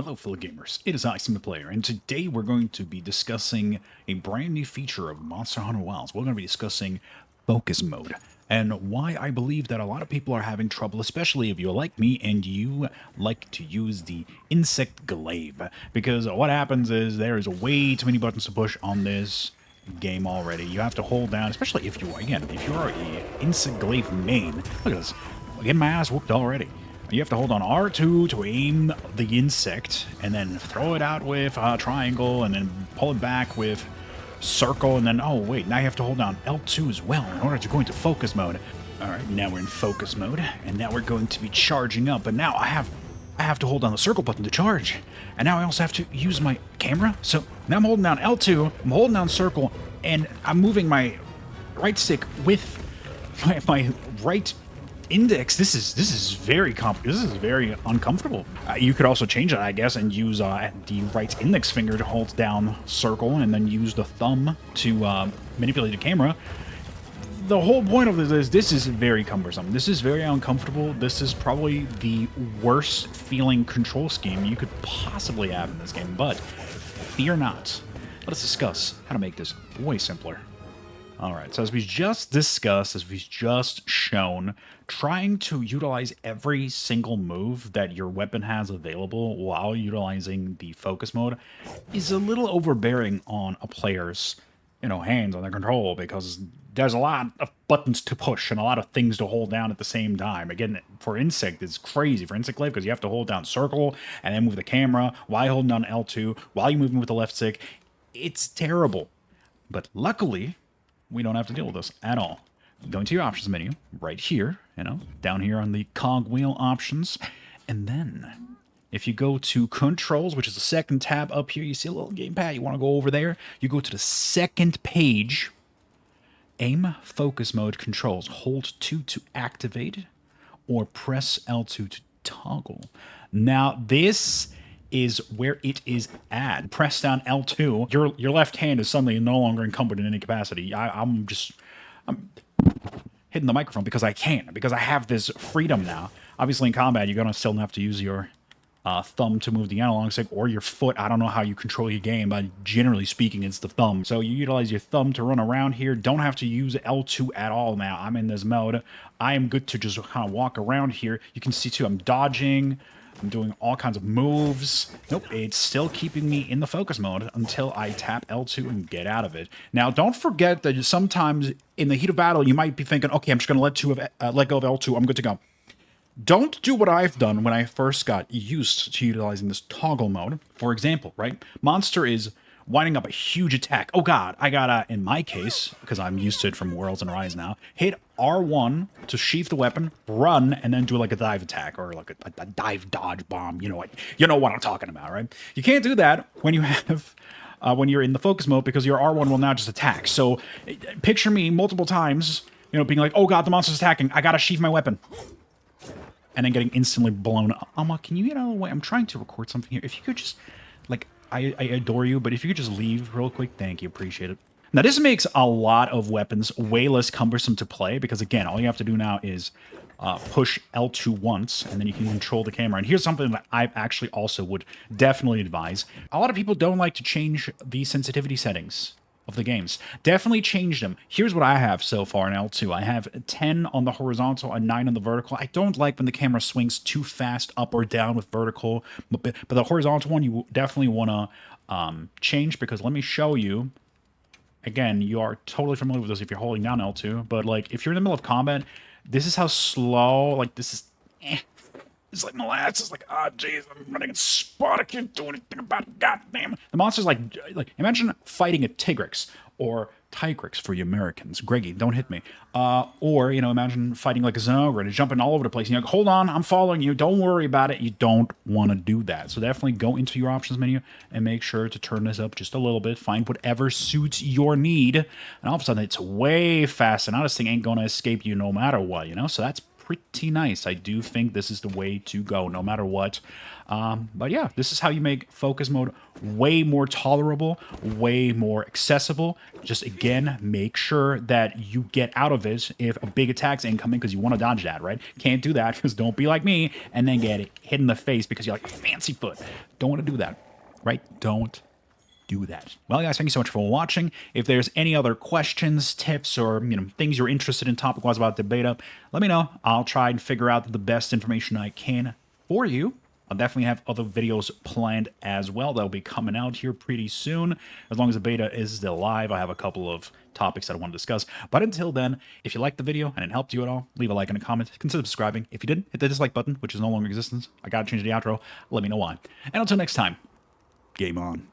Hello, fellow gamers. It is I, SamthePlayer, and today we're going to be discussing a brand new feature of Monster Hunter Wilds. We're going to be discussing focus mode and why I believe that a lot of people are having trouble, especially if you're like me and you like to use the insect glaive. Because what happens is there is way too many buttons to push on this game already. You have to hold down, especially if you are, again, if you're a insect glaive main. Look at this. I'm getting my ass whooped already. You have to hold on R2 to aim the insect, and then throw it out with triangle, and then pull it back with circle, and then, oh wait, now you have to hold down L2 as well in order to go into focus mode. Alright, now we're in focus mode, and now we're going to be charging up, and now I have to hold down the circle button to charge. And now I also have to use my camera, so now I'm holding down L2, I'm holding down circle, and I'm moving my right stick with my right index. This is very uncomfortable. You could also change it, I guess, and use the right index finger to hold down circle, and then use the thumb to manipulate the camera. The whole point of this is very cumbersome. This is very uncomfortable. This is probably the worst feeling control scheme you could possibly have in this game, but fear not. Let us discuss how to make this way simpler. Alright, so as we just discussed, as we've just shown, trying to utilize every single move that your weapon has available while utilizing the focus mode is a little overbearing on a player's, hands on their control, because there's a lot of buttons to push and a lot of things to hold down at the same time. Again, for Insect, it's crazy. For Insect Glaive, because you have to hold down circle and then move the camera while holding down L2, while you're moving with the left stick. It's terrible. But luckily, we don't have to deal with this at all. Go into your options menu, right here, down here on the cogwheel options, and then if you go to controls, which is the second tab up here, you see a little gamepad, you want to go over there, you go to the second page, aim focus mode controls, hold 2 to activate, or press L2 to toggle. Now this is where it is at. Press down L2. Your left hand is suddenly no longer encumbered in any capacity. I'm hitting the microphone because I can, because I have this freedom now. Obviously in combat, you're gonna still have to use your thumb to move the analog stick, or your foot. I don't know how you control your game, but generally speaking, it's the thumb. So you utilize your thumb to run around here. Don't have to use L2 at all now. I'm in this mode. I am good to just kind of walk around here. You can see too, I'm dodging. I'm doing all kinds of moves. Nope, it's still keeping me in the focus mode until I tap L2 and get out of it. Now, don't forget that sometimes in the heat of battle, you might be thinking, okay, I'm just going to let go of L2. I'm good to go. Don't do what I've done when I first got used to utilizing this toggle mode. For example, right? Monster is winding up a huge attack. Oh god, I gotta, in my case, because I'm used to it from Worlds and Rise now, hit R1 to sheath the weapon, run, and then do like a dive attack, or like a dive dodge bomb. You know what I'm talking about, right? You can't do that when you have when you're in the focus mode, because your R1 will now just attack. So picture me multiple times, being like, oh god, the monster's attacking, I gotta sheath my weapon. And then getting instantly blown up. Alma, can you get out of the way? I'm trying to record something here. If you could just, I adore you, but if you could just leave real quick, thank you, appreciate it. Now, this makes a lot of weapons way less cumbersome to play, because again, all you have to do now is push L2 once, and then you can control the camera. And here's something that I actually also would definitely advise. A lot of people don't like to change the sensitivity settings of the games. Definitely change them. Here's what I have so far in L2. I have 10 on the horizontal and 9 on the vertical. I don't like when the camera swings too fast up or down with vertical, but the horizontal one you definitely want to change, because let me show you. Again, you are totally familiar with this if you're holding down L2, but if you're in the middle of combat, this is how slow, this is... It's like molasses, oh jeez, I'm running a spot, I can't do anything about it, goddamn. The monster's like imagine fighting a Tigrex, or Tigrex for you Americans. Greggy, don't hit me. Or, imagine fighting like a Zenogre and jumping all over the place. Hold on, I'm following you, don't worry about it. You don't want to do that. So definitely go into your options menu and make sure to turn this up just a little bit. Find whatever suits your need. And all of a sudden, it's way faster. Now this thing ain't going to escape you no matter what, So that's pretty nice. I do think this is the way to go, no matter what. But yeah, this is how you make focus mode way more tolerable, way more accessible. Just again, make sure that you get out of it if a big attack's incoming because you want to dodge that, right? Can't do that because don't be like me and then get hit in the face because you're like fancy foot. Don't want to do that, right? Don't do that. Well, guys, thank you so much for watching. If there's any other questions, tips, or things you're interested in topic-wise about the beta, let me know. I'll try and figure out the best information I can for you. I'll definitely have other videos planned as well. They'll be coming out here pretty soon. As long as the beta is still live, I have a couple of topics that I want to discuss. But until then, if you liked the video and it helped you at all, leave a like and a comment. Consider subscribing. If you didn't, hit the dislike button, which is no longer in existence. I gotta change the outro. Let me know why. And until next time, game on.